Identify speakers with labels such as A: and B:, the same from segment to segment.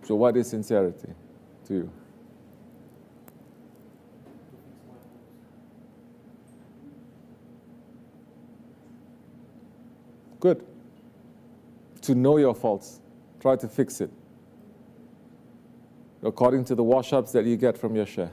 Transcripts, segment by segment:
A: So what is sincerity to you? Good. To know your faults. Try to fix it. According to the wash-ups that you get from your Shaykh.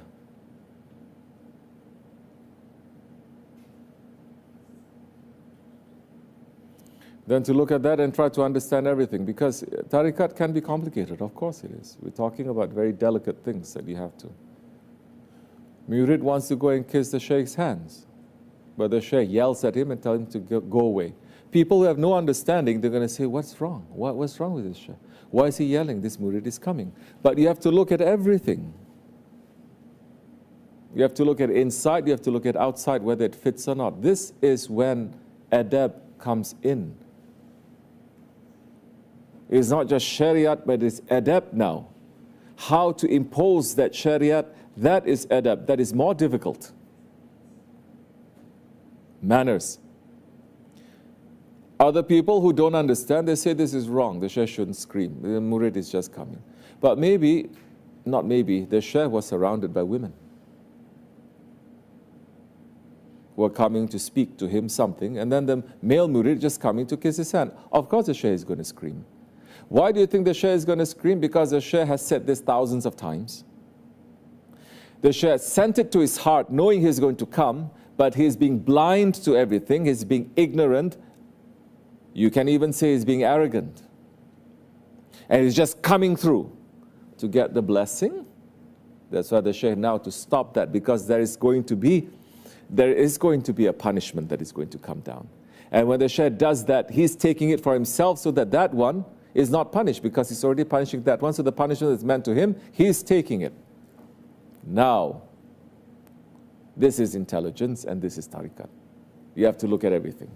A: Then to look at that and try to understand everything, because tariqat can be complicated, of course it is. We're talking about very delicate things that you have to. Murid wants to go and kiss the Shaykh's hands, but the Shaykh yells at him and tells him to go away. People who have no understanding, they're going to say, what's wrong? What's wrong with this Shaykh? Why is he yelling? This murid is coming. But you have to look at everything. You have to look at inside, you have to look at outside, whether it fits or not. This is when adab comes in. It's not just shariat, but it's adab now. How to impose that shariat, that is adab. That is more difficult. Manners. Other people who don't understand, they say this is wrong. The Shaykh shouldn't scream. The murid is just coming. But maybe, not maybe, the Shaykh was surrounded by women who were coming to speak to him something, and then the male murid just coming to kiss his hand. Of course the Shaykh is going to scream. Why do you think the Shaykh is going to scream? Because the Shaykh has said this thousands of times. The Shaykh sent it to his heart knowing he's going to come, but he's being blind to everything, he's being ignorant. You can even say he's being arrogant. And he's just coming through to get the blessing. That's why the Shaykh now to stop that, because there is going to be a punishment that is going to come down. And when the Shaykh does that, he's taking it for himself so that that one is not punished, because he's already punishing that one. So the punishment that's meant to him, he's taking it. Now, this is intelligence and this is tariqat. You have to look at everything.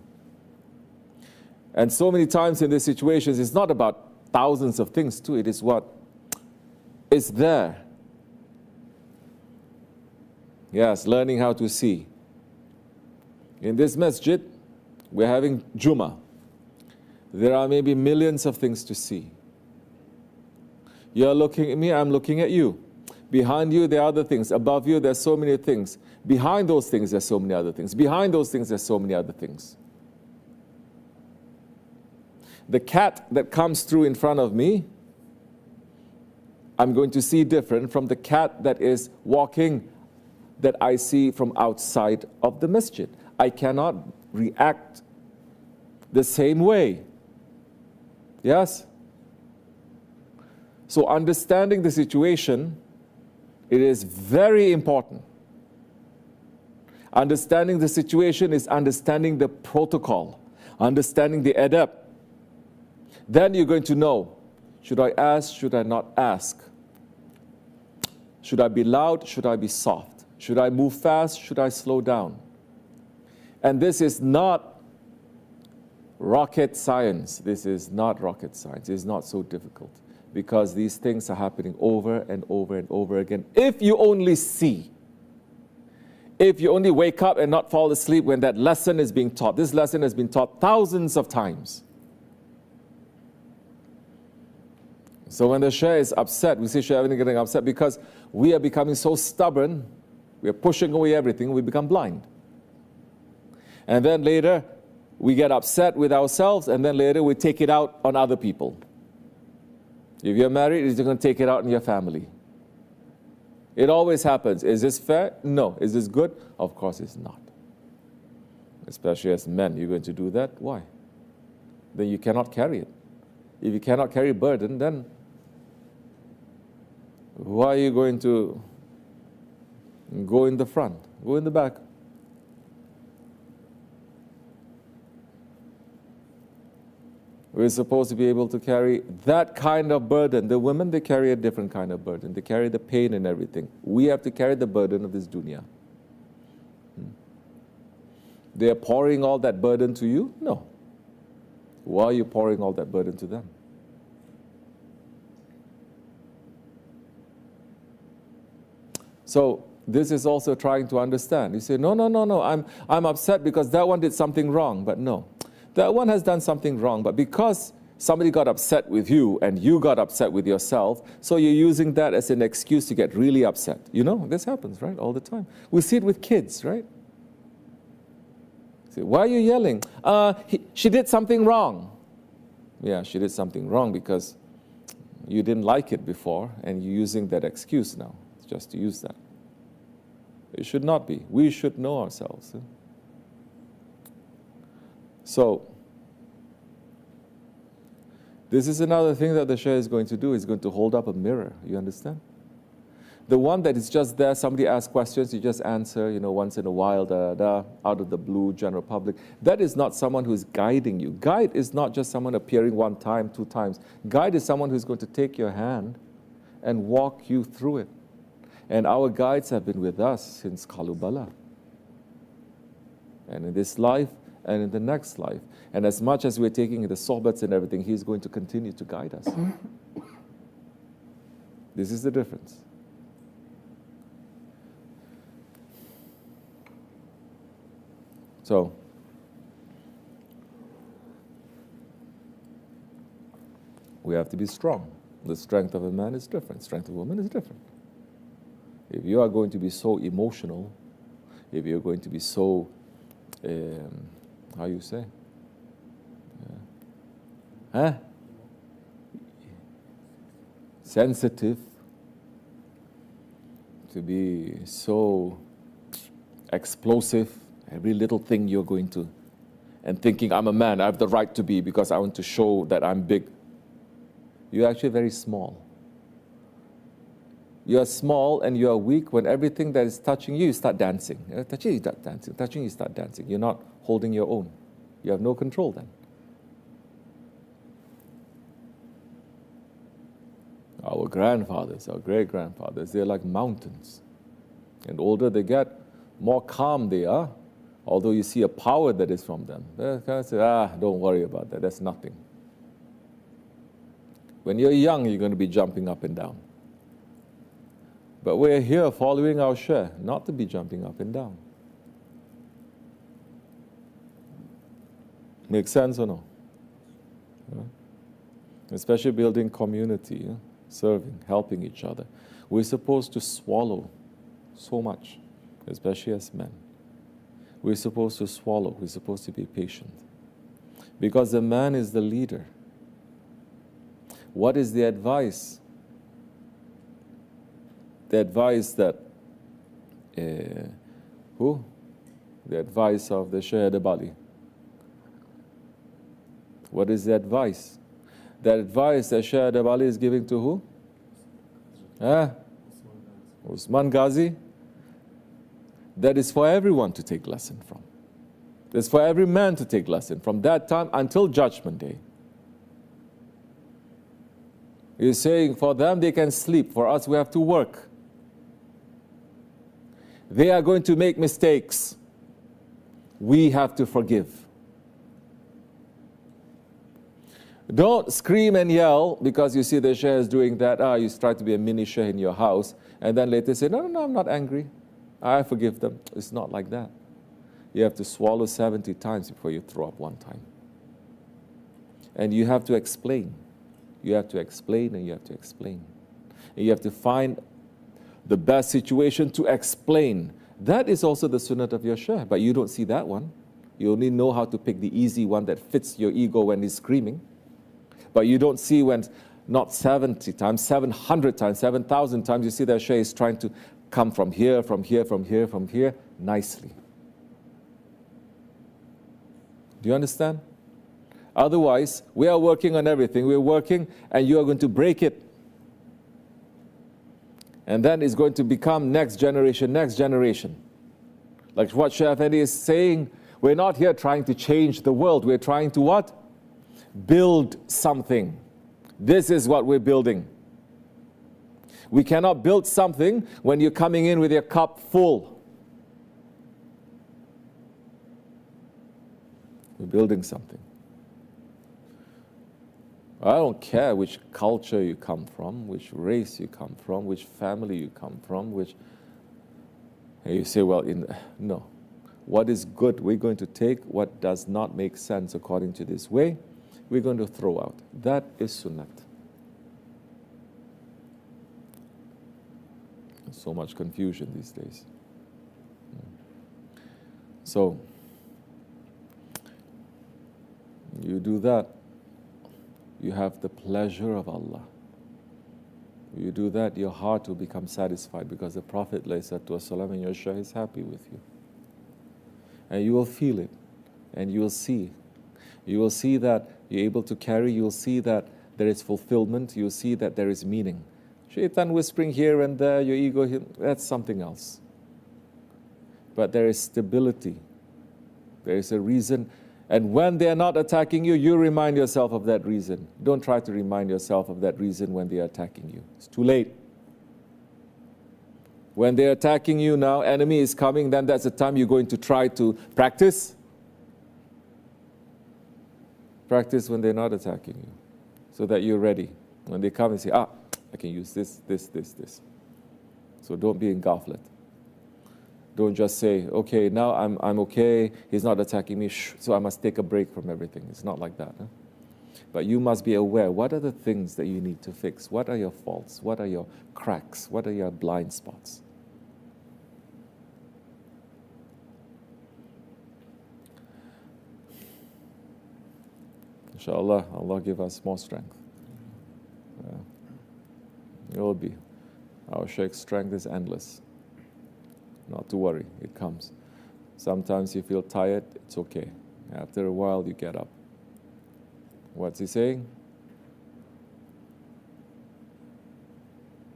A: And so many times in these situations, it's not about thousands of things too. It is what is there. Yes, learning how to see. In this masjid, we're having Jummah. There are maybe millions of things to see. You're looking at me, I'm looking at you. Behind you, there are other things. Above you, there's so many things. Behind those things, there's so many other things. Behind those things, there's so many other things. The cat that comes through in front of me, I'm going to see different from the cat that is walking that I see from outside of the masjid. I cannot react the same way. Yes? So understanding the situation, it is very important. Understanding the situation is understanding the protocol, understanding the adab. Then you're going to know, should I ask, should I not ask? Should I be loud, should I be soft? Should I move fast, should I slow down? And this is not rocket science. This is not rocket science. It's not so difficult, because these things are happening over and over and over again. If you only see, if you only wake up and not fall asleep when that lesson is being taught. This lesson has been taught thousands of times. So when the Shaykh is upset, we see Shaykh Efendi getting upset because we are becoming so stubborn, we are pushing away everything, we become blind. And then later, we get upset with ourselves, and then later we take it out on other people. If you're married, you're going to take it out on your family. It always happens. Is this fair? No. Is this good? Of course it's not. Especially as men, you're going to do that? Why? Then you cannot carry it. If you cannot carry burden, then why are you going to go in the front? Go in the back. We're supposed to be able to carry that kind of burden. The women, they carry a different kind of burden. They carry the pain and everything. We have to carry the burden of this dunya. They are pouring all that burden to you? No. Why are you pouring all that burden to them? So this is also trying to understand. You say, no, I'm upset because that one did something wrong. But no, that one has done something wrong. But because Somebody got upset with you and you got upset with yourself, so you're using that as an excuse to get really upset. You know, this happens, right, all the time. We see it with kids, right? See, why are you yelling? She did something wrong. Yeah, she did something wrong because you didn't like it before and you're using that excuse now, just to use that. It should not be. We should know ourselves. So, this is another thing that the Shaykh is going to do. He's going to hold up a mirror. You understand? The one that is just there, somebody asks questions, you just answer, you know, once in a while, out of the blue, general public. That is not someone who is guiding you. Guide is not just someone appearing one time, 2 times. Guide is someone who's going to take your hand and walk you through it. And our guides have been with us since Kalubala. And in this life and in the next life. And as much as we're taking the sohbats and everything, he's going to continue to guide us. This is the difference. So, we have to be strong. The strength of a man is different. Strength of a woman is different. If you are going to be so emotional, if you're going to be so, how you say? Sensitive, to be so explosive, every little thing you're going to, and thinking, I'm a man, I have the right to be because I want to show that I'm big. You're actually very small. You are small and you are weak when everything that is touching you, you start dancing. Touching you start dancing. Touching you start dancing. You're not holding your own. You have no control then. Our grandfathers, our great-grandfathers, they're like mountains. And older they get, more calm they are, although you see a power that is from them. They kind of say, don't worry about that, that's nothing. When you're young, you're going to be jumping up and down. But we're here following our Shaykh, not to be jumping up and down. Make sense or no? Yeah. Especially building community, yeah? Serving, helping each other. We're supposed to swallow so much, especially as men. We're supposed to swallow, we're supposed to be patient. Because the man is the leader. What is the advice? The advice that, who? The advice of the Shaykh Bali. What is the advice? The advice that Shaykh Bali is giving to who? Usman Ghazi. That is for everyone to take lesson from. It's for every man to take lesson from that time until Judgment Day. He's saying for them they can sleep, for us we have to work. They are going to make mistakes. We have to forgive. Don't scream and yell because you see the Shaykh is doing that. You try to be a mini Shaykh in your house and then later say, no, I'm not angry. I forgive them. It's not like that. You have to swallow 70 times before you throw up one time. And you have to explain. You have to explain and you have to explain. And you have to find the best situation to explain. That is also the sunnah of your Shaykh, but you don't see that one. You only know how to pick the easy one that fits your ego when he's screaming. But you don't see when not 70 times, 700 times, 7,000 times, you see that Shaykh is trying to come from here, from here, from here, from here, nicely. Do you understand? Otherwise, we are working on everything. We're working and you are going to break it. And then it's going to become next generation, next generation. Like what Shaykh Efendi is saying, we're not here trying to change the world. We're trying to what? Build something. This is what we're building. We cannot build something when you're coming in with your cup full. We're building something. I don't care which culture you come from, which race you come from, which family you come from, which... And you say, well, no. What is good, we're going to take. What does not make sense according to this way, we're going to throw out. That is sunnat. So much confusion these days. So, you do that, you have the pleasure of Allah. You do that, your heart will become satisfied because the Prophet ﷺ and your Shaykh is happy with you. And you will feel it, and you will see. You will see that you're able to carry, you will see that there is fulfillment, you will see that there is meaning. Shaitan whispering here and there, your ego, that's something else. But there is stability. There is a reason. And when they are not attacking you, you remind yourself of that reason. Don't try to remind yourself of that reason when they are attacking you. It's too late. When they're attacking you now, enemy is coming, then that's the time you're going to try to practice. Practice when they're not attacking you, so that you're ready. When they come and say, I can use this. So don't be in ghaflat. Don't just say, okay, now I'm okay, he's not attacking me, so I must take a break from everything. It's not like that. Huh? But you must be aware, what are the things that you need to fix? What are your faults? What are your cracks? What are your blind spots? Inshallah, Allah give us more strength. It will be. Our Shaykh's strength is endless. Not to worry, it comes. Sometimes you feel tired, it's okay. After a while, you get up. What's he saying?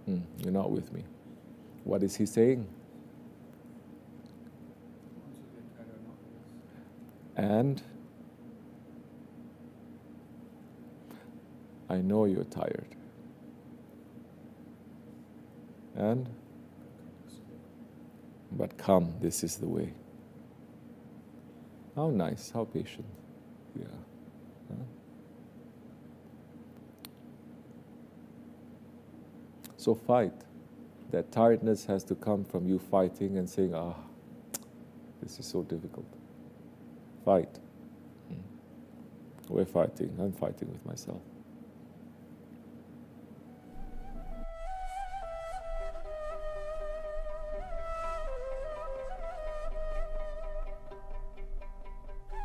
A: You're not with me. What is he saying? And I know you're tired. And but come, this is the way. How nice, how patient. Yeah. Huh? So fight. That tiredness has to come from you fighting and saying, this is so difficult. Fight. We're fighting. I'm fighting with myself.